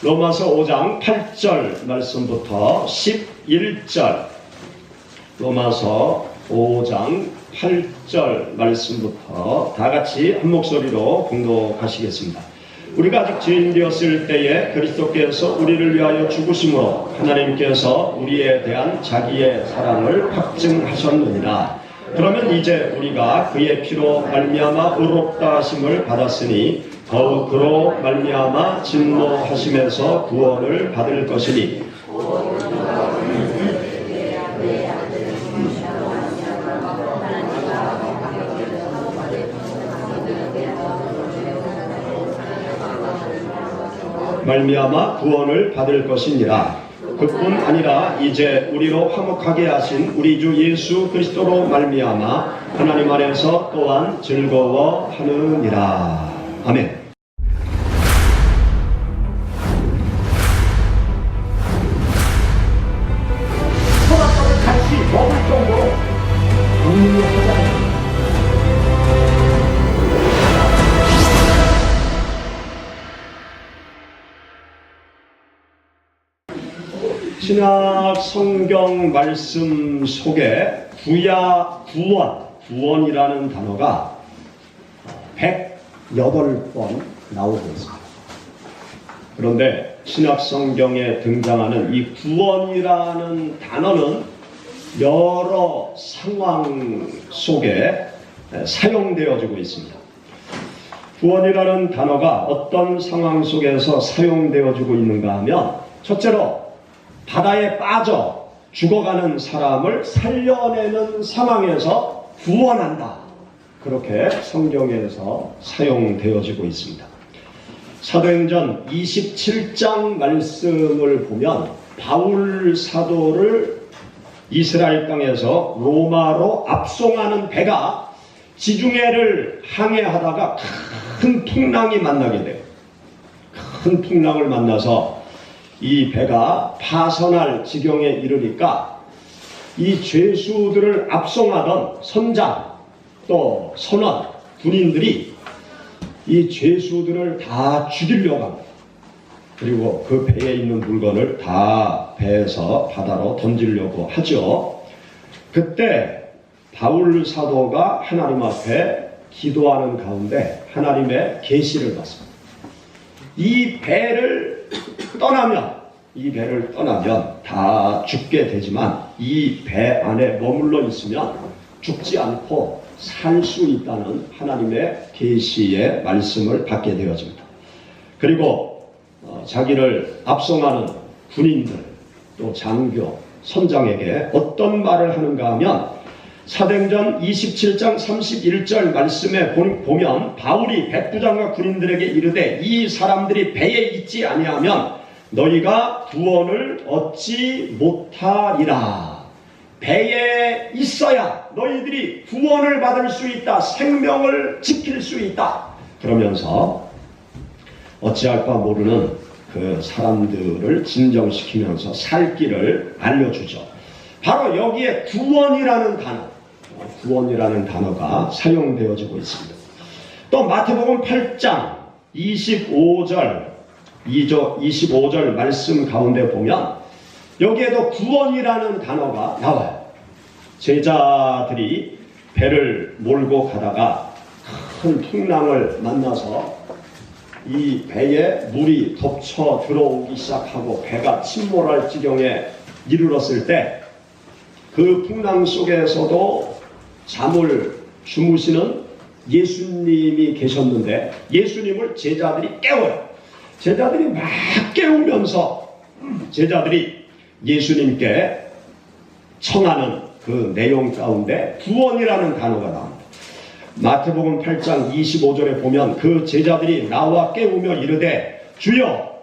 로마서 5장 8절 말씀부터 11절, 로마서 5장 8절 말씀부터 다 같이 한 목소리로 공독하시겠습니다. 우리가 아직 죄인 되었을 때에 그리스도께서 우리를 위하여 죽으심으로 하나님께서 우리에 대한 자기의 사랑을 확증하셨느니라. 그러면 이제 우리가 그의 피로 말미암아 의롭다 하심을 받았으니 더욱 그로 말미암아 진노하심에서 구원을 받을 것이니 말미암아 구원을 받을 것이니라. 그뿐 아니라 이제 우리로 화목하게 하신 우리 주 예수 그리스도로 말미암아 하나님 안에서 또한 즐거워하느니라. 아멘. 소라카를 같이 먹을 정도로 강력하다. 신약 성경 말씀 속에 구원이라는 단어가 108번 나오고 있습니다. 그런데 신약 성경에 등장하는 이 구원이라는 단어는 여러 상황 속에 사용되어지고 있습니다. 구원이라는 단어가 어떤 상황 속에서 사용되어지고 있는가 하면, 첫째로 바다에 빠져 죽어가는 사람을 살려내는 상황에서 구원한다, 그렇게 성경에서 사용되어지고 있습니다. 사도행전 27장 말씀을 보면 바울 사도를 이스라엘 땅에서 로마로 압송하는 배가 지중해를 항해하다가 큰 풍랑이 만나게 돼요. 큰 풍랑을 만나서 이 배가 파선할 지경에 이르니까 이 죄수들을 압송하던 선장 또 선원 군인들이 이 죄수들을 다 죽이려고 합니다. 그리고 그 배에 있는 물건을 다 배에서 바다로 던지려고 하죠. 그때 바울 사도가 하나님 앞에 기도하는 가운데 하나님의 계시를 받습니다. 이 배를 떠나면 다 죽게 되지만 이 배 안에 머물러 있으면 죽지 않고 살 수 있다는 하나님의 계시의 말씀을 받게 되어집니다. 그리고 자기를 압송하는 군인들 또 장교 선장에게 어떤 말을 하는가 하면, 사도행전 27장 31절 말씀에 보면 바울이 백부장과 군인들에게 이르되 이 사람들이 배에 있지 아니하면 너희가 구원을 얻지 못하리라. 배에 있어야 너희들이 구원을 받을 수 있다, 생명을 지킬 수 있다. 그러면서 어찌할 바 모르는 그 사람들을 진정시키면서 살 길을 알려주죠. 바로 여기에 구원이라는 단어가 사용되어지고 있습니다. 또 마태복음 8장 25절 말씀 가운데 보면 여기에도 구원이라는 단어가 나와요. 제자들이 배를 몰고 가다가 큰 풍랑을 만나서 이 배에 물이 덮쳐 들어오기 시작하고 배가 침몰할 지경에 이르렀을 때 그 풍랑 속에서도 잠을 주무시는 예수님이 계셨는데 예수님을 제자들이 깨워요. 제자들이 막 깨우면서 제자들이 예수님께 청하는 그 내용 가운데 구원이라는 단어가 나옵니다. 마태복음 8장 25절에 보면 그 제자들이 나와 깨우며 이르되 주여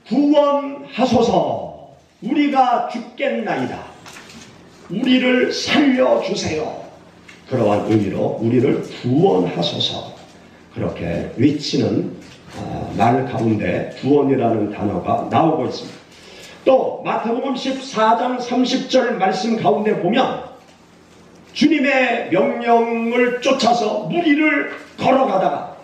구원하소서, 우리가 죽겠나이다. 우리를 살려주세요. 그러한 의미로 우리를 구원하소서, 그렇게 외치는 말 가운데 구원이라는 단어가 나오고 있습니다. 또 마태복음 14장 30절 말씀 가운데 보면 주님의 명령을 쫓아서 물 위를 걸어가다가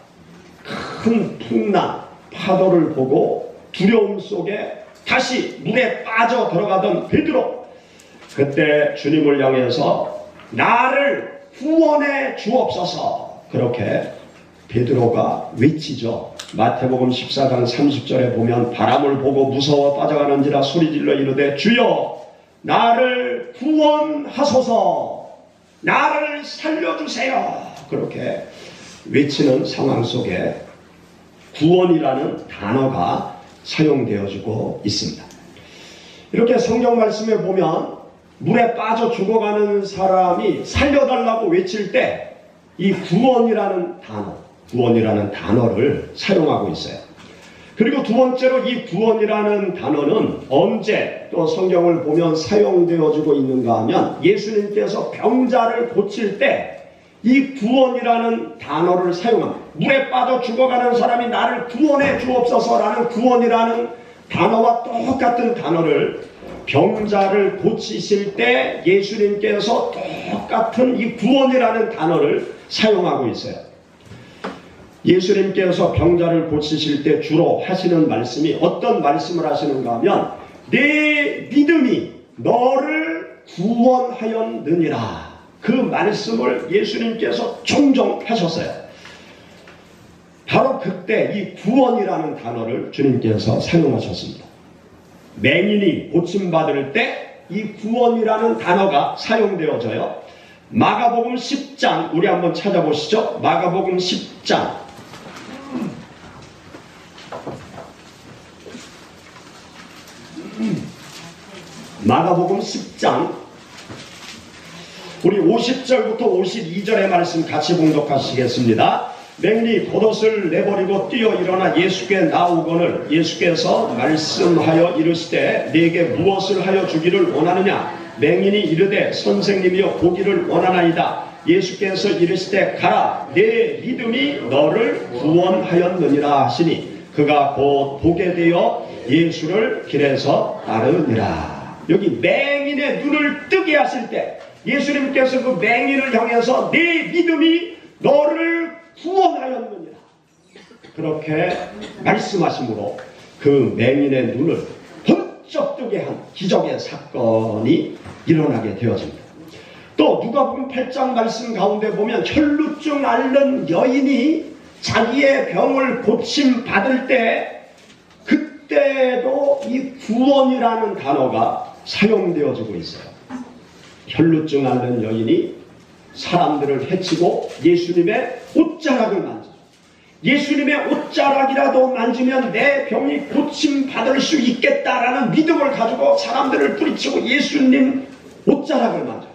큰 풍랑, 파도를 보고 두려움 속에 다시 물에 빠져 들어가던 베드로, 그때 주님을 향해서 나를 구원해 주옵소서, 그렇게 베드로가 외치죠. 마태복음 14장 30절에 보면 바람을 보고 무서워 빠져가는지라 소리질러 이르되 주여 나를 구원하소서, 나를 살려주세요, 그렇게 외치는 상황 속에 구원이라는 단어가 사용되어지고 있습니다. 이렇게 성경 말씀에 보면 물에 빠져 죽어가는 사람이 살려달라고 외칠 때 이 구원이라는 단어를 사용하고 있어요. 그리고 두 번째로 이 구원이라는 단어는 언제 또 성경을 보면 사용되어지고 있는가 하면 예수님께서 병자를 고칠 때 이 구원이라는 단어를 사용합니다. 물에 빠져 죽어가는 사람이 나를 구원해 주옵소서라는 구원이라는 단어와 똑같은 단어를 병자를 고치실 때 예수님께서 똑같은 이 구원이라는 단어를 사용하고 있어요. 예수님께서 병자를 고치실 때 주로 하시는 말씀이 어떤 말씀을 하시는가 하면 내 믿음이 너를 구원하였느니라, 그 말씀을 예수님께서 종종 하셨어요. 바로 그때 이 구원이라는 단어를 주님께서 사용하셨습니다. 맹인이 고침받을 때 이 구원이라는 단어가 사용되어져요. 마가복음 10장 우리 한번 찾아보시죠. 마가복음 10장 마가복음 10장 우리 50절부터 52절의 말씀 같이 봉독하시겠습니다. 맹인이 겉옷을 내버리고 뛰어 일어나 예수께 나오거늘 예수께서 말씀하여 이르시되 네게 무엇을 하여 주기를 원하느냐? 맹인이 이르되 선생님이여 보기를 원하나이다. 예수께서 이르시되 가라, 내 믿음이 너를 구원하였느니라 하시니 그가 곧 보게 되어 예수를 길에서 따르니라. 여기 맹인의 눈을 뜨게 하실 때 예수님께서 그 맹인을 향해서 네 믿음이 너를 구원하였느니라 그렇게 말씀하심으로 그 맹인의 눈을 번쩍 뜨게 한 기적의 사건이 일어나게 되어집니다. 또 누가복음 8장 말씀 가운데 보면 혈루증 앓는 여인이 자기의 병을 고침 받을 때 그때도 이 구원이라는 단어가 사용되어지고 있어요. 혈루증 앓는 여인이 사람들을 해치고 예수님의 옷자락을 만져, 예수님의 옷자락이라도 만지면 내 병이 고침받을 수 있겠다라는 믿음을 가지고 사람들을 뿌리치고 예수님 옷자락을 만져.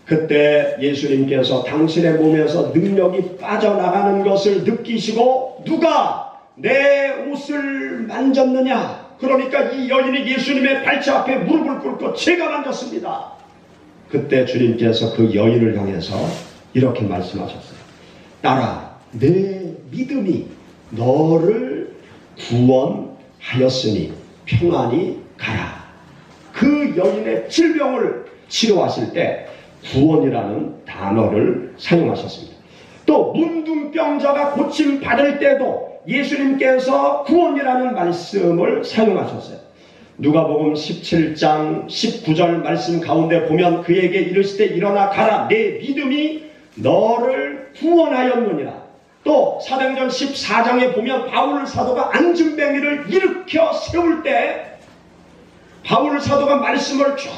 그때 예수님께서 당신의 몸에서 능력이 빠져나가는 것을 느끼시고 누가 내 옷을 만졌느냐? 그러니까 이 여인이 예수님의 발치 앞에 무릎을 꿇고 제가 만졌습니다. 그때 주님께서 그 여인을 향해서 이렇게 말씀하셨어요. 딸아, 내 믿음이 너를 구원하였으니 평안히 가라. 그 여인의 질병을 치료하실 때 구원이라는 단어를 사용하셨습니다. 또 문둥병자가 고침받을 때도 예수님께서 구원이라는 말씀을 사용하셨어요. 누가복음 17장 19절 말씀 가운데 보면 그에게 이르시되 일어나 가라, 내 믿음이 너를 구원하였느니라. 또 사도행전 14장에 보면 바울 사도가 안진뱅이를 일으켜 세울 때 바울 사도가 말씀을 쭉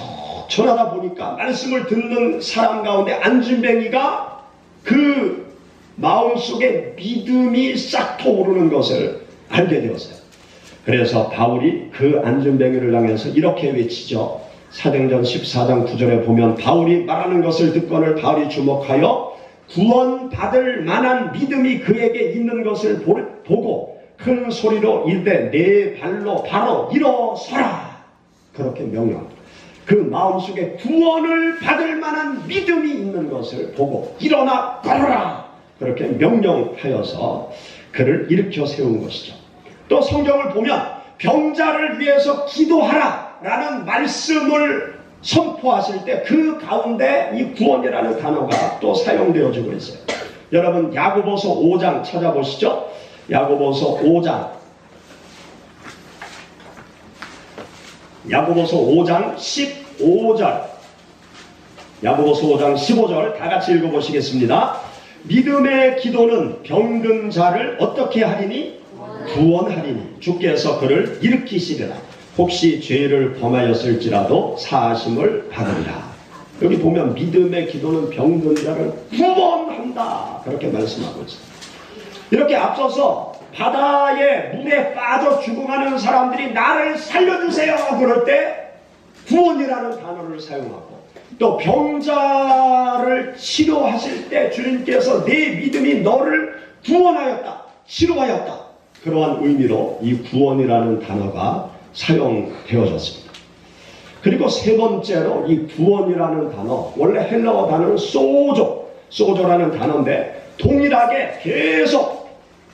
전하다 보니까 말씀을 듣는 사람 가운데 안진뱅이가 그 마음속에 믿음이 싹 터오르는 것을 알게 되었어요. 그래서 바울이 그 안진뱅이를 향해서 이렇게 외치죠. 사도행전 14장 9절에 보면 바울이 말하는 것을 듣거늘 바울이 주목하여 구원받을 만한 믿음이 그에게 있는 것을 보고 큰 소리로 이르되 내 발로 바로 일어서라. 그렇게 명령합니다. 그 마음속에 구원을 받을 만한 믿음이 있는 것을 보고 일어나 걸어라. 그렇게 명령하여서 그를 일으켜 세운 것이죠. 또 성경을 보면 병자를 위해서 기도하라 라는 말씀을 선포하실 때 그 가운데 이 구원이라는 단어가 또 사용되어지고 있어요. 여러분 야고보서 5장 찾아보시죠. 야고보서 5장 야고보서 5장 15절, 야고보서 5장 15절 다 같이 읽어보시겠습니다. 믿음의 기도는 병든 자를 어떻게 하리니? 구원하리니 주께서 그를 일으키시리라. 혹시 죄를 범하였을지라도 사하심을 받으리라. 여기 보면 믿음의 기도는 병든 자를 구원한다, 그렇게 말씀하고 있습니다. 이렇게 앞서서 바다에 물에 빠져 죽어가는 사람들이 나를 살려주세요 그럴 때 구원이라는 단어를 사용하고, 또 병자를 치료하실 때 주님께서 내 믿음이 너를 구원하였다, 치료하였다, 그러한 의미로 이 구원이라는 단어가 사용되어졌습니다. 그리고 세 번째로 이 구원이라는 단어, 원래 헬라어 단어는 소조라는 단어인데 동일하게 계속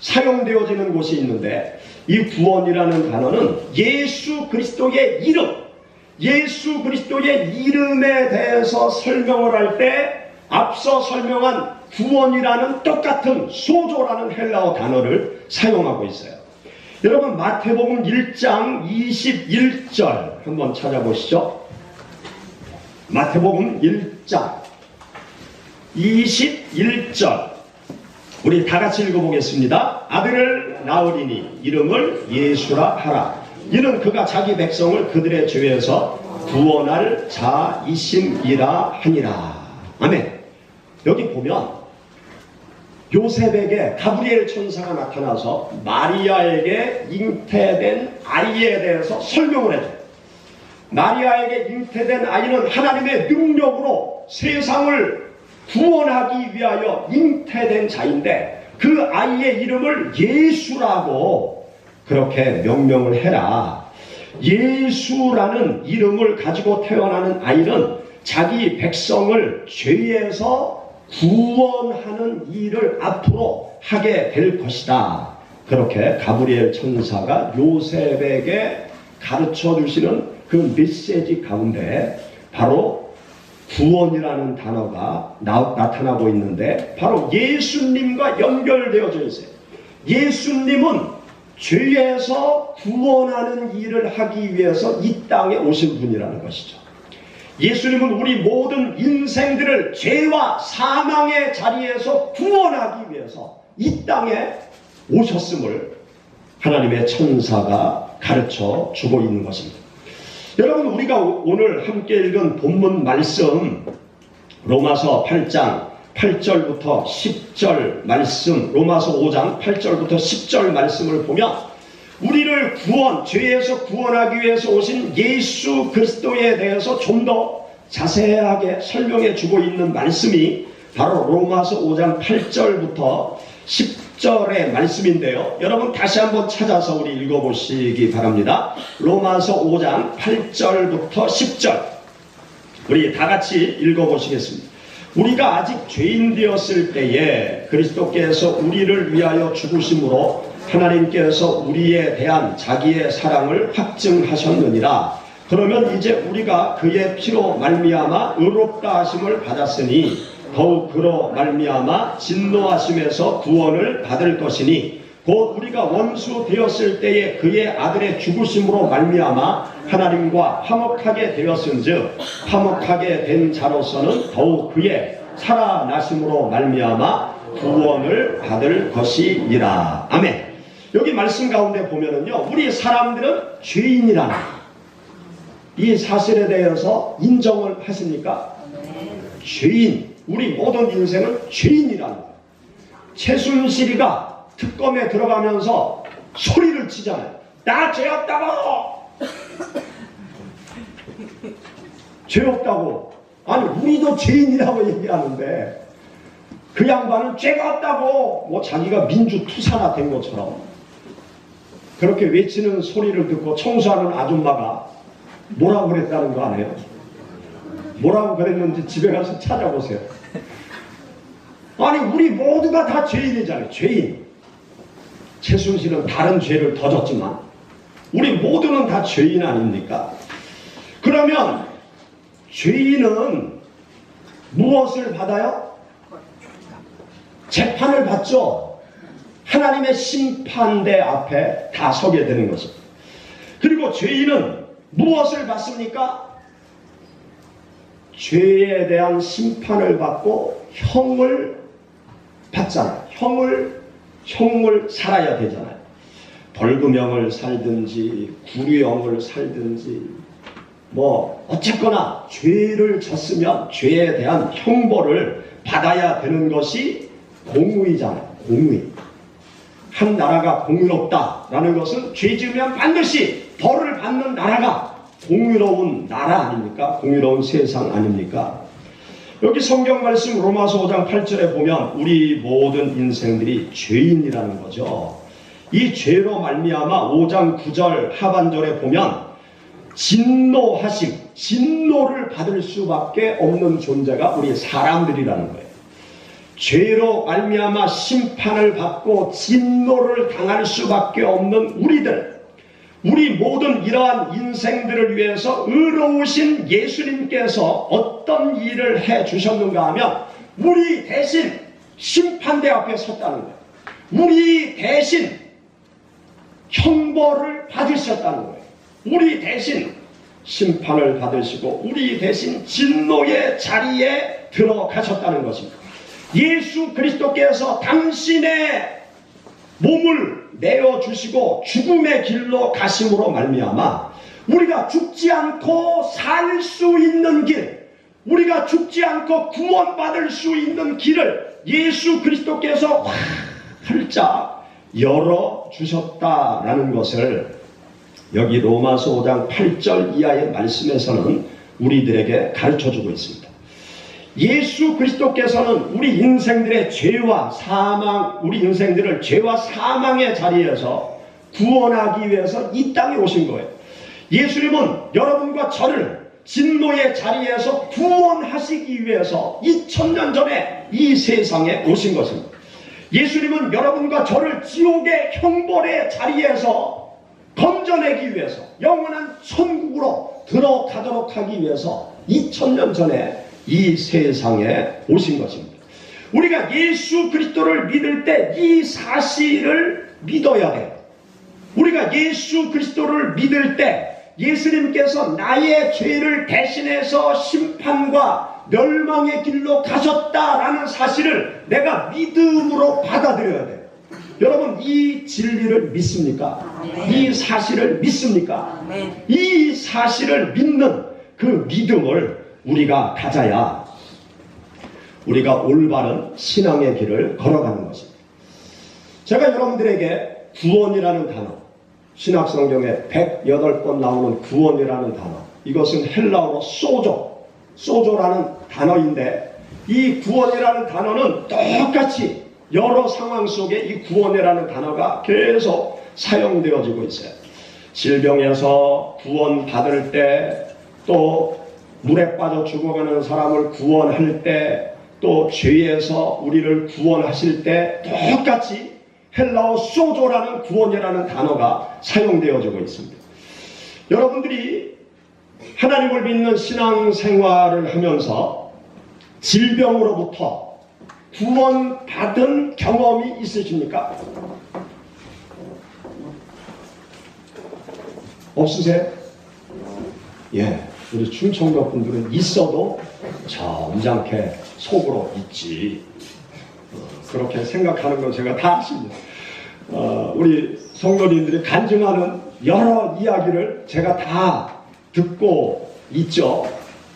사용되어지는 곳이 있는데, 이 구원이라는 단어는 예수 그리스도의 이름, 예수 그리스도의 이름에 대해서 설명을 할 때 앞서 설명한 구원이라는 똑같은 소조라는 헬라어 단어를 사용하고 있어요. 여러분 마태복음 1장 21절 한번 찾아보시죠. 마태복음 1장 21절 우리 다 같이 읽어보겠습니다. 아들을 낳으리니 이름을 예수라 하라. 이는 그가 자기 백성을 그들의 죄에서 구원할 자이심이라 하니라. 아멘. 여기 보면 요셉에게 가브리엘 천사가 나타나서 마리아에게 잉태된 아이에 대해서 설명을 해줘요. 마리아에게 잉태된 아이는 하나님의 능력으로 세상을 구원하기 위하여 잉태된 자인데, 그 아이의 이름을 예수라고 그렇게 명명을 해라. 예수라는 이름을 가지고 태어나는 아이는 자기 백성을 죄에서 구원하는 일을 앞으로 하게 될 것이다. 그렇게 가브리엘 천사가 요셉에게 가르쳐 주시는 그 메시지 가운데 바로 구원이라는 단어가 나타나고 있는데, 바로 예수님과 연결되어져 있어요. 예수님은 죄에서 구원하는 일을 하기 위해서 이 땅에 오신 분이라는 것이죠. 예수님은 우리 모든 인생들을 죄와 사망의 자리에서 구원하기 위해서 이 땅에 오셨음을 하나님의 천사가 가르쳐 주고 있는 것입니다. 여러분, 우리가 오늘 함께 읽은 본문 말씀 로마서 8장 8절부터 10절 말씀, 로마서 5장 8절부터 10절 말씀을 보면 우리를 죄에서 구원하기 위해서 오신 예수 그리스도에 대해서 좀 더 자세하게 설명해 주고 있는 말씀이 바로 로마서 5장 8절부터 10절의 말씀인데요. 여러분 다시 한번 찾아서 우리 읽어보시기 바랍니다. 로마서 5장 8절부터 10절 우리 다 같이 읽어보시겠습니다. 우리가 아직 죄인 되었을 때에 그리스도께서 우리를 위하여 죽으심으로 하나님께서 우리에 대한 자기의 사랑을 확증하셨느니라. 그러면 이제 우리가 그의 피로 말미암아 의롭다 하심을 받았으니 더욱 그로 말미암아 진노하심에서 구원을 받을 것이니, 곧 우리가 원수 되었을 때에 그의 아들의 죽으심으로 말미암아 하나님과 화목하게 되었은즉 화목하게 된 자로서는 더욱 그의 살아나심으로 말미암아 구원을 받을 것이니라. 아멘. 여기 말씀 가운데 보면은요, 우리 사람들은 죄인이라는 이 사실에 대해서 인정을 하십니까? 죄인, 우리 모든 인생은 죄인이라는 거예요. 최순실이가 특검에 들어가면서 소리를 치잖아요. 나 죄 없다고! 죄 없다고. 아니, 우리도 죄인이라고 얘기하는데 그 양반은 죄가 없다고 뭐 자기가 민주투사나 된 것처럼 그렇게 외치는 소리를 듣고 청소하는 아줌마가 뭐라고 그랬다는 거 아니에요? 뭐라고 그랬는지 집에 가서 찾아보세요. 아니, 우리 모두가 다 죄인이잖아요. 죄인. 최순실은 다른 죄를 더 졌지만 우리 모두는 다 죄인 아닙니까? 그러면 죄인은 무엇을 받아요? 재판을 받죠. 하나님의 심판대 앞에 다 서게 되는 것입니다. 그리고 죄인은 무엇을 받습니까? 죄에 대한 심판을 받고 형을 받잖아요. 형을 살아야 되잖아요. 벌금형을 살든지 구류형을 살든지 뭐 어쨌거나 죄를 졌으면 죄에 대한 형벌을 받아야 되는 것이 공의잖아요. 공의. 한 나라가 공의롭다라는 것은 죄 지으면 반드시 벌을 받는 나라가 공의로운 나라 아닙니까? 공의로운 세상 아닙니까? 여기 성경 말씀 로마서 5장 8절에 보면 우리 모든 인생들이 죄인이라는 거죠. 이 죄로 말미암아 5장 9절 하반절에 보면 진노를 받을 수밖에 없는 존재가 우리 사람들이라는 거예요. 죄로 말미암아 심판을 받고 진노를 당할 수밖에 없는 우리 모든 이러한 인생들을 위해서 의로우신 예수님께서 어떤 일을 해 주셨는가 하면 우리 대신 심판대 앞에 섰다는 거예요. 우리 대신 형벌을 받으셨다는 거예요. 우리 대신 심판을 받으시고 우리 대신 진노의 자리에 들어가셨다는 것입니다. 예수 그리스도께서 당신의 몸을 내어주시고 죽음의 길로 가심으로 말미암아 우리가 죽지 않고 살 수 있는 길, 우리가 죽지 않고 구원받을 수 있는 길을 예수 그리스도께서 활짝 열어주셨다라는 것을 여기 로마서 5장 8절 이하의 말씀에서는 우리들에게 가르쳐주고 있습니다. 예수 그리스도께서는 우리 인생들의 죄와 사망, 우리 인생들을 죄와 사망의 자리에서 구원하기 위해서 이 땅에 오신 거예요. 예수님은 여러분과 저를 진노의 자리에서 구원하시기 위해서 2000년 전에 이 세상에 오신 것입니다. 예수님은 여러분과 저를 지옥의 형벌의 자리에서 건져내기 위해서 영원한 천국으로 들어가도록 하기 위해서 2000년 전에 이 세상에 오신 것입니다. 우리가 예수 그리스도를 믿을 때 이 사실을 믿어야 돼요. 우리가 예수 그리스도를 믿을 때 예수님께서 나의 죄를 대신해서 심판과 멸망의 길로 가셨다라는 사실을 내가 믿음으로 받아들여야 돼요. 여러분 이 진리를 믿습니까? 이 사실을 믿습니까? 이 사실을 믿는 그 믿음을 우리가 가져야 우리가 올바른 신앙의 길을 걸어가는 것입니다. 제가 여러분들에게 구원이라는 단어, 신약성경에 108번 나오는 구원이라는 단어, 이것은 헬라어로 소조라는 단어인데 이 구원이라는 단어는 똑같이 여러 상황 속에 이 구원이라는 단어가 계속 사용되어지고 있어요. 질병에서 구원받을 때, 또 물에 빠져 죽어가는 사람을 구원할 때, 또 죄에서 우리를 구원하실 때 똑같이 헬라어 소조라는 구원이라는 단어가 사용되어지고 있습니다. 여러분들이 하나님을 믿는 신앙생활을 하면서 질병으로부터 구원받은 경험이 있으십니까? 없으세요? 예, 우리 충청도 분들은 있어도 점잖게 속으로 있지. 그렇게 생각하는 건 제가 다 아십니다. 우리 성도님들이 간증하는 여러 이야기를 제가 다 듣고 있죠.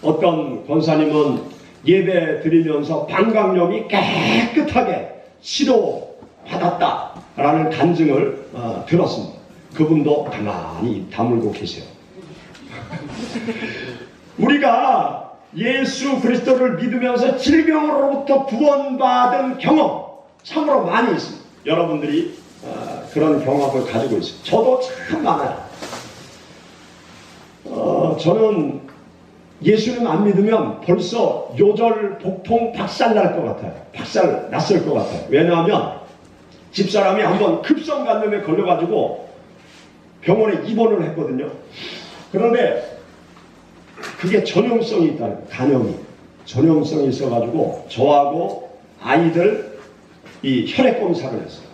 어떤 권사님은 예배 드리면서 방광염이 깨끗하게 치료받았다라는 간증을 들었습니다. 그분도 가만히 입 다물고 계세요. 우리가 예수 그리스도를 믿으면서 질병으로부터 구원받은 경험 참으로 많이 있습니다. 여러분들이 그런 경험을 가지고 있습니다. 저도 참 많아요. 저는 예수님 안 믿으면 벌써 요절, 복통, 박살 날 것 같아요. 박살 났을 것 같아요. 왜냐하면 집사람이 한번 급성간염에 걸려가지고 병원에 입원을 했거든요. 그런데 그게 전염성이 있다는, 간염이 전염성이 있어가지고 저하고 아이들 이 혈액 검사를 했어요.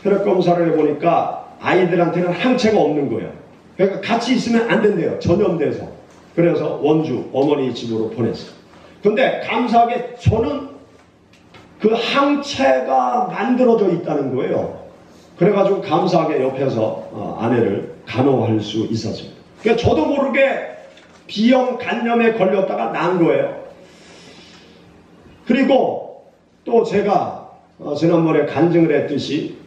혈액 검사를 해보니까 아이들한테는 항체가 없는 거예요. 그러니까 같이 있으면 안 된대요. 전염돼서. 그래서 원주 어머니 집으로 보냈어요. 근데 감사하게 저는 그 항체가 만들어져 있다는 거예요. 그래가지고 감사하게 옆에서 아내를 간호할 수 있었습니다. 그러니까 저도 모르게 B형 간염에 걸렸다가 난 거예요. 그리고 또 제가 지난번에 간증을 했듯이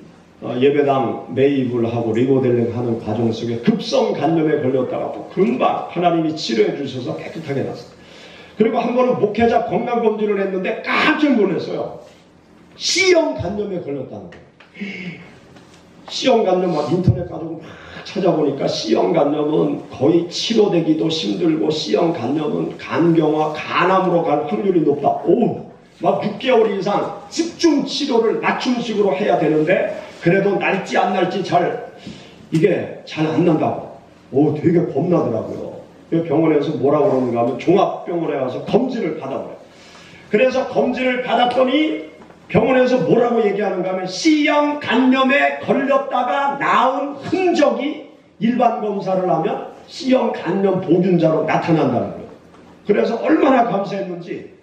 예배당 매입을 하고 리모델링 하는 과정 속에 급성 간염에 걸렸다가 또 금방 하나님이 치료해 주셔서 깨끗하게 났어요. 그리고 한 번은 목회자 건강검진을 했는데 깜짝 놀랐어요. C형 간염에 걸렸다는 거예요. C형 간염 막 인터넷 가지고 막 찾아보니까 C형 간염은 거의 치료되기도 힘들고 C형 간염은 간경화, 간암으로 갈 확률이 높다. 오, 막 6개월 이상 집중 치료를 맞춤식으로 해야 되는데 그래도 날지 안 날지 이게 잘 안 난다고. 오, 되게 겁나더라고요. 병원에서 뭐라 그러는가 하면 종합병원에 가서 검진을 받아버려요. 그래서 검진을 받았더니 병원에서 뭐라고 얘기하는가 하면 C형 간염에 걸렸다가 나온 흔적이 일반 검사를 하면 C형 간염 보균자로 나타난다는 거예요. 그래서 얼마나 감사했는지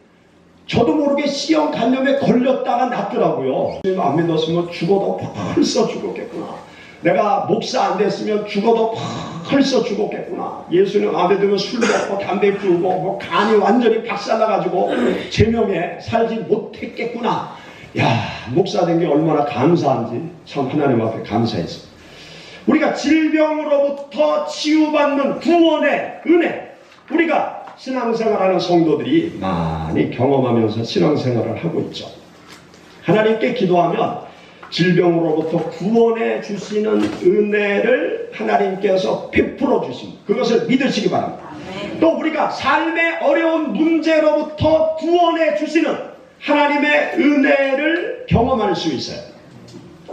저도 모르게 C형 간염에 걸렸다가 낫더라고요. 안 믿었으면 죽어도 벌써 죽었겠구나. 내가 목사 안 됐으면 죽어도 벌써 죽었겠구나. 예수님 안 믿으면 술 먹고 담배 피우고 뭐 간이 완전히 박살나가지고 제명에 살지 못했겠구나. 야, 목사 된 게 얼마나 감사한지 참 하나님 앞에 감사했습니다. 우리가 질병으로부터 치유받는 구원의 은혜, 우리가 신앙생활하는 성도들이 많이 경험하면서 신앙생활을 하고 있죠. 하나님께 기도하면 질병으로부터 구원해 주시는 은혜를 하나님께서 베풀어 주십니다. 그것을 믿으시기 바랍니다. 또 우리가 삶의 어려운 문제로부터 구원해 주시는 하나님의 은혜를 경험할 수 있어요.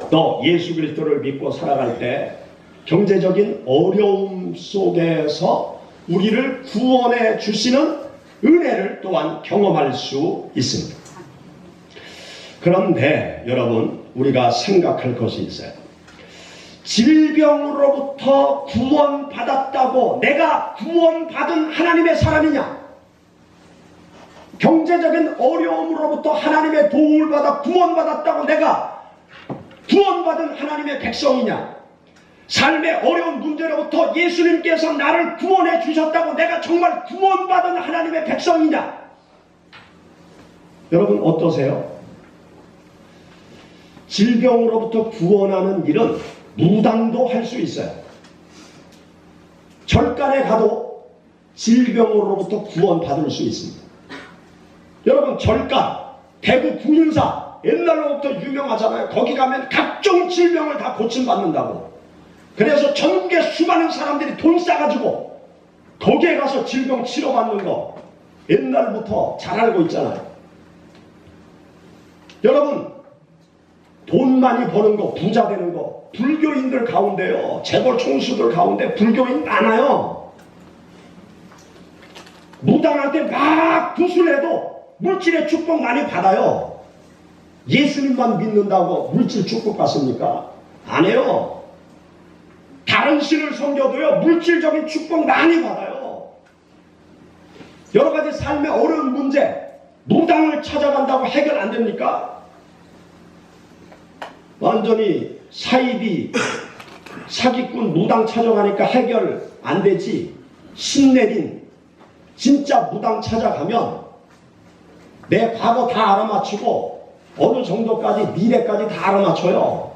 또 예수 그리스도를 믿고 살아갈 때 경제적인 어려움 속에서 우리를 구원해 주시는 은혜를 또한 경험할 수 있습니다. 그런데 여러분, 우리가 생각할 것이 있어요. 질병으로부터 구원받았다고 내가 구원받은 하나님의 사람이냐? 경제적인 어려움으로부터 하나님의 도움을 받아 구원받았다고 내가 구원받은 하나님의 백성이냐? 삶의 어려운 문제로부터 예수님께서 나를 구원해 주셨다고 내가 정말 구원받은 하나님의 백성이냐? 여러분 어떠세요? 질병으로부터 구원하는 일은 무당도 할 수 있어요. 절간에 가도 질병으로부터 구원받을 수 있습니다. 여러분 절간, 대구 구윤사 옛날로부터 유명하잖아요. 거기 가면 각종 질병을 다 고침받는다고. 그래서 전국에 수많은 사람들이 돈 싸가지고 거기에 가서 질병 치료받는 거 옛날부터 잘 알고 있잖아요. 여러분 돈 많이 버는 거, 부자 되는 거, 불교인들 가운데요, 재벌 총수들 가운데 불교인 많아요. 무당한테 막 구슬해도 물질의 축복 많이 받아요. 예수님만 믿는다고 물질 축복 받습니까? 안 해요. 다른 신을 섬겨도요 물질적인 축복 많이 받아요. 여러 가지 삶의 어려운 문제, 무당을 찾아간다고 해결 안 됩니까? 완전히 사이비 사기꾼 무당 찾아가니까 해결 안 되지. 신내린 진짜 무당 찾아가면 내 과거 다 알아맞히고 어느 정도까지 미래까지 다 알아맞혀요.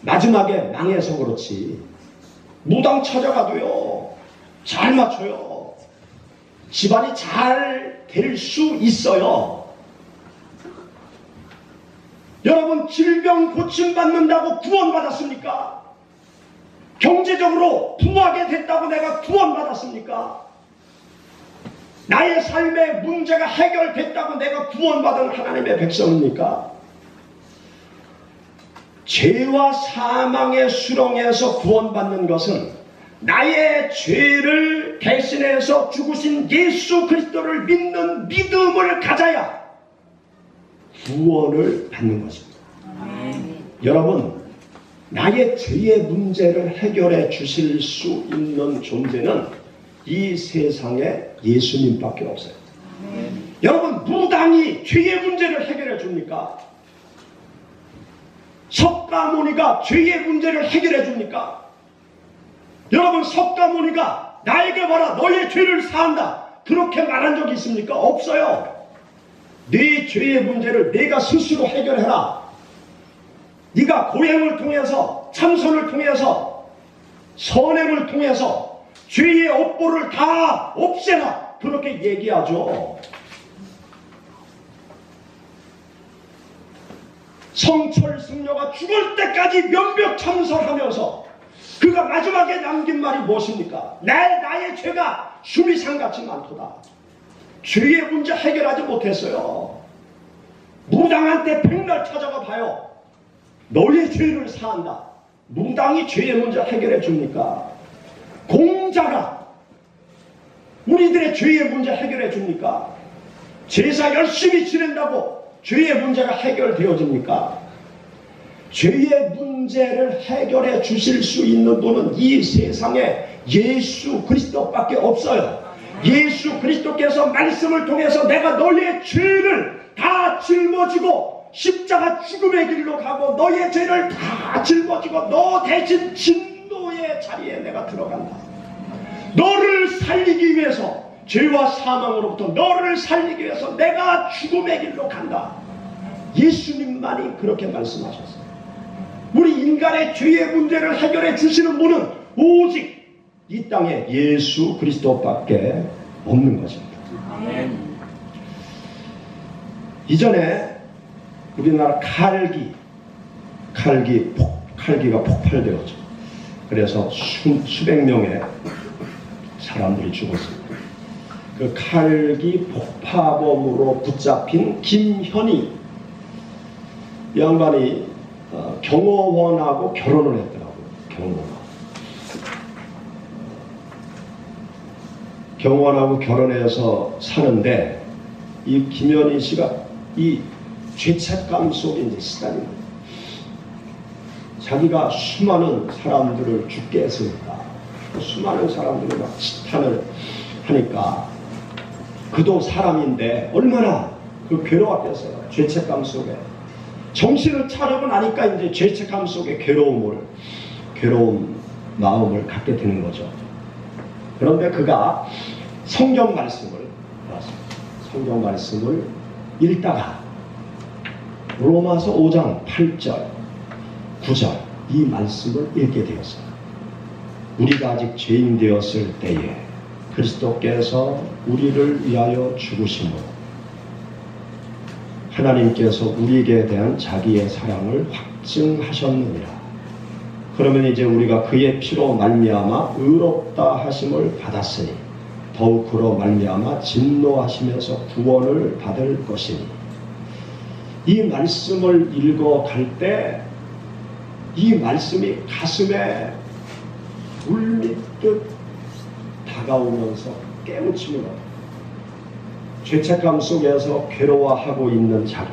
마지막에 망해서 그렇지. 무당 찾아가도요 잘 맞춰요. 집안이 잘 될 수 있어요. 여러분 질병 고침받는다고 구원받았습니까? 경제적으로 부하게 됐다고 내가 구원받았습니까? 나의 삶의 문제가 해결됐다고 내가 구원받은 하나님의 백성입니까? 죄와 사망의 수렁에서 구원받는 것은 나의 죄를 대신해서 죽으신 예수 그리스도를 믿는 믿음을 가져야 구원을 받는 것입니다. 여러분 나의 죄의 문제를 해결해 주실 수 있는 존재는 이 세상에 예수님밖에 없어요. 여러분, 무당이 죄의 문제를 해결해 줍니까? 석가모니가 죄의 문제를 해결해 줍니까? 여러분, 석가모니가 나에게 봐라, 너의 죄를 사한다, 그렇게 말한 적이 있습니까? 없어요. 네 죄의 문제를 내가 스스로 해결해라. 네가 고행을 통해서, 참선을 통해서, 선행을 통해서 죄의 업보를 다 없애라, 그렇게 얘기하죠. 성철승려가 죽을 때까지 명백참선하면서 그가 마지막에 남긴 말이 무엇입니까? 나의 죄가 수미상같이 많도다. 죄의 문제 해결하지 못했어요. 무당한테 백날 찾아가 봐요. 너의 죄를 사한다. 무당이 죄의 문제 해결해 줍니까? 공자가 우리들의 죄의 문제 해결해 줍니까? 제사 열심히 지낸다고 죄의 문제가 해결되어집니까? 죄의 문제를 해결해 주실 수 있는 분은 이 세상에 예수 그리스도밖에 없어요. 예수 그리스도께서 말씀을 통해서 내가 너의 죄를 다 짊어지고 십자가 죽음의 길로 가고 너의 죄를 다 짊어지고 너 대신 진노의 자리에 내가 들어간다. 너를 살리기 위해서, 죄와 사망으로부터 너를 살리기 위해서 내가 죽음의 길로 간다. 예수님만이 그렇게 말씀하셨어요. 우리 인간의 죄의 문제를 해결해 주시는 분은 오직 이 땅에 예수 그리스도밖에 없는 것입니다. 아멘. 이전에 우리나라 칼기가 폭발되었죠. 그래서 수백 명의 사람들이 죽었습니다. 그 칼기 폭파범으로 붙잡힌 김현희 양반이 경호원하고 결혼을 했더라고요. 경호원하고 결혼해서 사는데 이 김현희 씨가 이 죄책감 속에 이제 시달린 거예요. 자기가 수많은 사람들을 죽게 했으니까, 수많은 사람들이 막 치탄을 하니까 그도 사람인데 얼마나 그 괴로웠겠어요. 죄책감 속에. 정신을 차리고 나니까 이제 죄책감 속에 괴로운 마음을 갖게 되는 거죠. 그런데 그가 성경 말씀을 읽다가 로마서 5장 8절 9절 이 말씀을 읽게 되었어요. 우리가 아직 죄인 되었을 때에 그리스도께서 우리를 위하여 죽으심으로 하나님께서 우리에게 대한 자기의 사랑을 확증하셨느니라. 그러면 이제 우리가 그의 피로 말미암아 의롭다 하심을 받았으니 더욱 그로 말미암아 진노하시면서 구원을 받을 것이니. 이 말씀을 읽어갈 때 이 말씀이 가슴에 물밀듯 다가오면서 깨우치는 것. 죄책감 속에서 괴로워하고 있는 자기,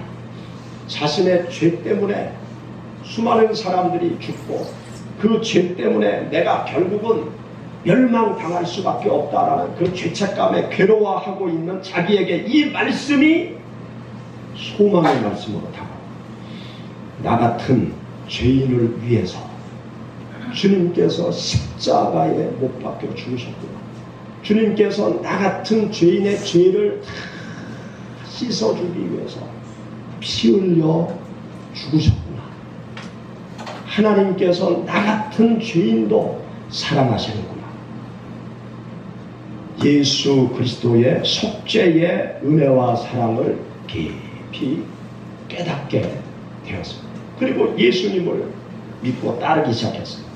자신의 죄 때문에 수많은 사람들이 죽고 그 죄 때문에 내가 결국은 멸망당할 수밖에 없다라는 그 죄책감에 괴로워하고 있는 자기에게 이 말씀이 소망의 말씀으로 다가옵니다. 나 같은 죄인을 위해서 주님께서 십자가에 못 박혀 죽으셨구나. 주님께서 나 같은 죄인의 죄를 씻어주기 위해서 피 흘려 죽으셨구나. 하나님께서 나 같은 죄인도 사랑하시는구나. 예수 그리스도의 속죄의 은혜와 사랑을 깊이 깨닫게 되었습니다. 그리고 예수님을 믿고 따르기 시작했습니다.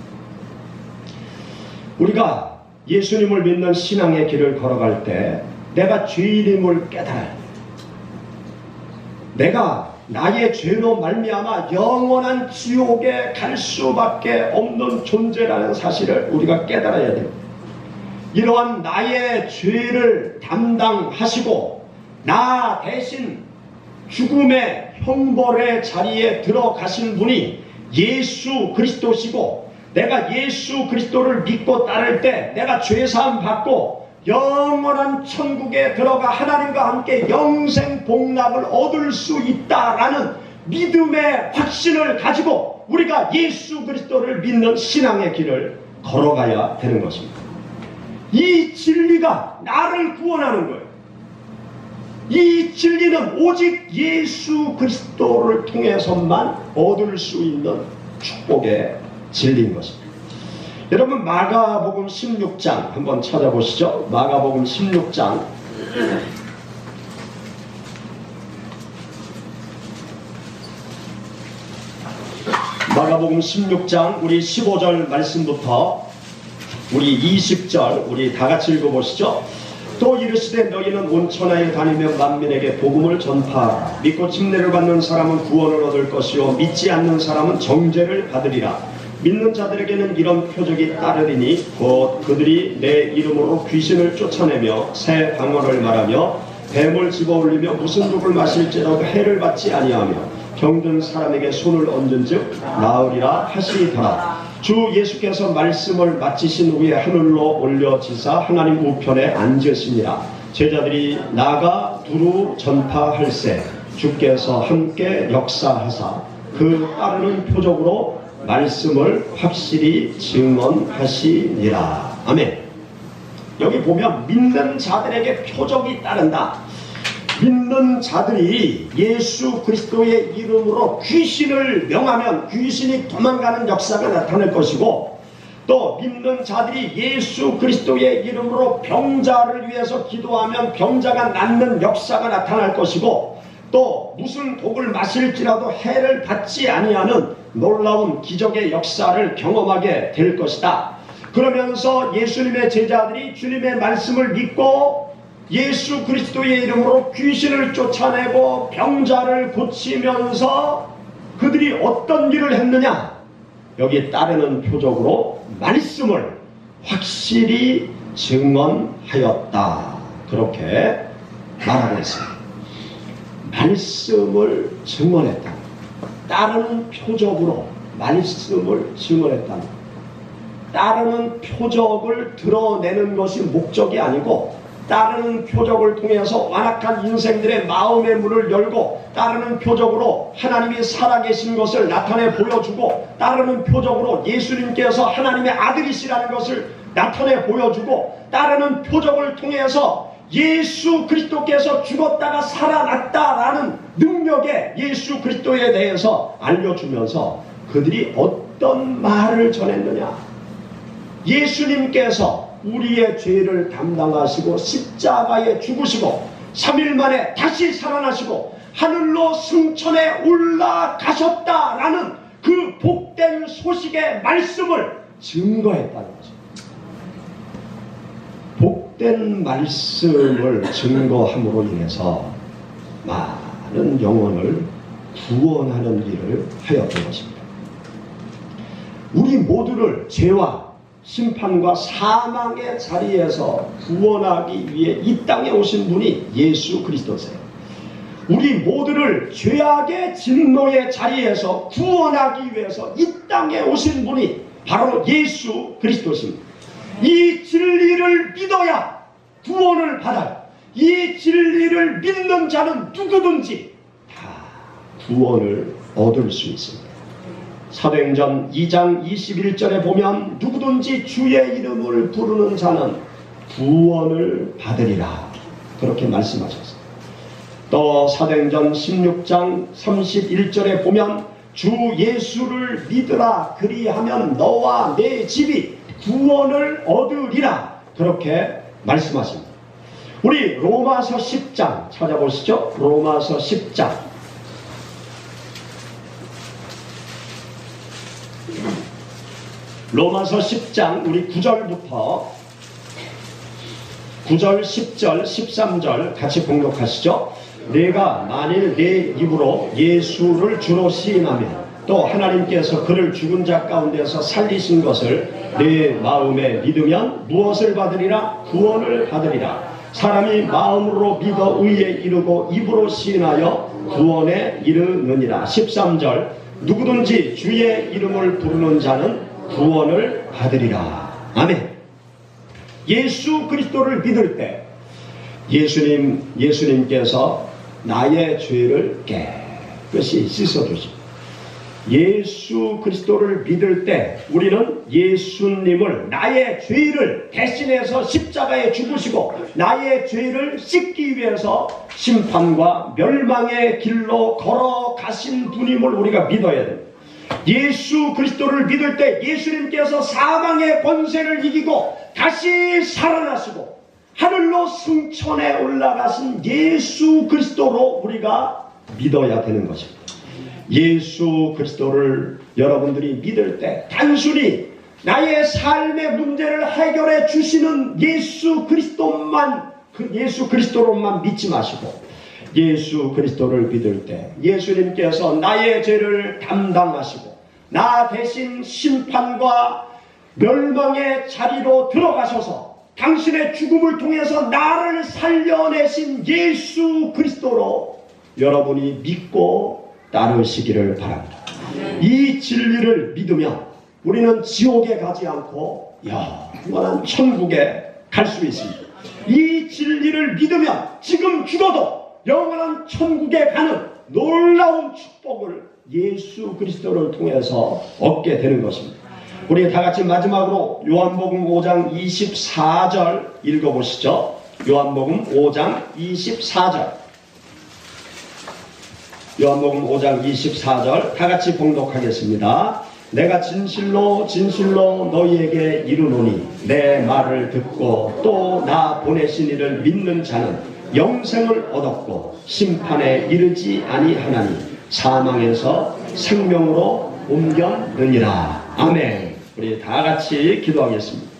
우리가 예수님을 믿는 신앙의 길을 걸어갈 때 내가 죄인임을 깨달아야 돼요. 내가 나의 죄로 말미암아 영원한 지옥에 갈 수밖에 없는 존재라는 사실을 우리가 깨달아야 돼요. 이러한 나의 죄를 담당하시고 나 대신 죽음의 형벌의 자리에 들어가신 분이 예수 그리스도시고 내가 예수 그리스도를 믿고 따를 때 내가 죄사함 받고 영원한 천국에 들어가 하나님과 함께 영생 복락을 얻을 수 있다라는 믿음의 확신을 가지고 우리가 예수 그리스도를 믿는 신앙의 길을 걸어가야 되는 것입니다. 이 진리가 나를 구원하는 거예요. 이 진리는 오직 예수 그리스도를 통해서만 얻을 수 있는 축복의 진리인 것입니다. 여러분 마가복음 16장 한번 찾아보시죠. 마가복음 16장 마가복음 16장 우리 15절 말씀부터 우리 20절 우리 다같이 읽어보시죠. 또 이르시되 너희는 온 천하에 다니며 만민에게 복음을 전파하라. 믿고 침례를 받는 사람은 구원을 얻을 것이요 믿지 않는 사람은 정죄를 받으리라. 믿는 자들에게는 이런 표적이 따르리니 곧 그들이 내 이름으로 귀신을 쫓아내며 새 방언을 말하며 뱀을 집어올리며 무슨 독을 마실지라도 해를 받지 아니하며 병든 사람에게 손을 얹은즉 나으리라 하시더라. 주 예수께서 말씀을 마치신 후에 하늘로 올려지사 하나님 우편에 앉으시니라. 제자들이 나가 두루 전파할세 주께서 함께 역사하사 그 따르는 표적으로 말씀을 확실히 증언하시니라. 아멘. 여기 보면 믿는 자들에게 표적이 따른다. 믿는 자들이 예수 그리스도의 이름으로 귀신을 명하면 귀신이 도망가는 역사가 나타날 것이고, 또 믿는 자들이 예수 그리스도의 이름으로 병자를 위해서 기도하면 병자가 낫는 역사가 나타날 것이고, 또 무슨 독을 마실지라도 해를 받지 아니하는 놀라운 기적의 역사를 경험하게 될 것이다. 그러면서 예수님의 제자들이 주님의 말씀을 믿고 예수 그리스도의 이름으로 귀신을 쫓아내고 병자를 고치면서 그들이 어떤 일을 했느냐? 여기에 따르는 표적으로 말씀을 확실히 증언하였다. 그렇게 말하고 있습니다. 말씀을 증언했다. 따르는 표적으로 말씀을 증언했다. 따르는 표적을 드러내는 것이 목적이 아니고, 따르는 표적을 통해서 완악한 인생들의 마음의 문을 열고, 따르는 표적으로 하나님이 살아계신 것을 나타내 보여주고, 따르는 표적으로 예수님께서 하나님의 아들이시라는 것을 나타내 보여주고, 따르는 표적을 통해서 예수 그리스도께서 죽었다가 살아났다라는 능력의 예수 그리스도에 대해서 알려주면서 그들이 어떤 말을 전했느냐? 예수님께서 우리의 죄를 담당하시고 십자가에 죽으시고 3일 만에 다시 살아나시고 하늘로 승천에 올라가셨다라는 그 복된 소식의 말씀을 증거했다는 거죠. 복된 말씀을 증거함으로 인해서 많은 영혼을 구원하는 일을 하였던 것입니다. 우리 모두를 죄와 심판과 사망의 자리에서 구원하기 위해 이 땅에 오신 분이 예수 그리스도세요. 우리 모두를 죄악의 진노의 자리에서 구원하기 위해서 이 땅에 오신 분이 바로 예수 그리스도십니다. 이 진리를 믿어야 구원을 받아요. 이 진리를 믿는 자는 누구든지 다 구원을 얻을 수 있습니다. 사도행전 2장 21절에 보면 누구든지 주의 이름을 부르는 자는 구원을 받으리라. 그렇게 말씀하셨습니다. 또 사도행전 16장 31절에 보면 주 예수를 믿으라. 그리하면 너와 내 집이 구원을 얻으리라. 그렇게 말씀하십니다. 우리 로마서 10장 찾아보시죠. 로마서 10장 로마서 10장 우리 9절부터 9절, 10절, 13절 같이 봉독하시죠. 내가 만일 내 입으로 예수를 주로 시인하며 또 하나님께서 그를 죽은 자 가운데서 살리신 것을 내 마음에 믿으면 무엇을 받으리라? 구원을 받으리라. 사람이 마음으로 믿어 의에 이르고 입으로 시인하여 구원에 이르느니라. 13절 누구든지 주의 이름을 부르는 자는 구원을 받으리라. 아멘. 예수 그리스도를 믿을 때 예수님께서 나의 죄를 깨끗이 씻어주시고, 예수 그리스도를 믿을 때 우리는 예수님을 나의 죄를 대신해서 십자가에 죽으시고 나의 죄를 씻기 위해서 심판과 멸망의 길로 걸어가신 분임을 우리가 믿어야 됩니다. 예수 그리스도를 믿을 때 예수님께서 사망의 권세를 이기고 다시 살아나시고 하늘로 승천해 올라가신 예수 그리스도로 우리가 믿어야 되는 것입니다. 예수 그리스도를 여러분들이 믿을 때 단순히 나의 삶의 문제를 해결해 주시는 예수 그리스도로만 믿지 마시고, 예수 그리스도를 믿을 때 예수님께서 나의 죄를 담당하시고 나 대신 심판과 멸망의 자리로 들어가셔서 당신의 죽음을 통해서 나를 살려내신 예수 그리스도로 여러분이 믿고 따르시기를 바랍니다. 이 진리를 믿으면 우리는 지옥에 가지 않고 영원한 천국에 갈 수 있습니다. 이 진리를 믿으면 지금 죽어도 영원한 천국에 가는 놀라운 축복을 예수 그리스도를 통해서 얻게 되는 것입니다. 우리 다 같이 마지막으로 요한복음 5장 24절 읽어보시죠. 요한복음 5장 24절. 요한복음 5장 24절 다 같이 봉독하겠습니다. 내가 진실로 진실로 너희에게 이르노니 내 말을 듣고 또 나 보내신 이를 믿는 자는 영생을 얻었고 심판에 이르지 아니하나니 사망에서 생명으로 옮겼느니라. 아멘. 우리 다 같이 기도하겠습니다.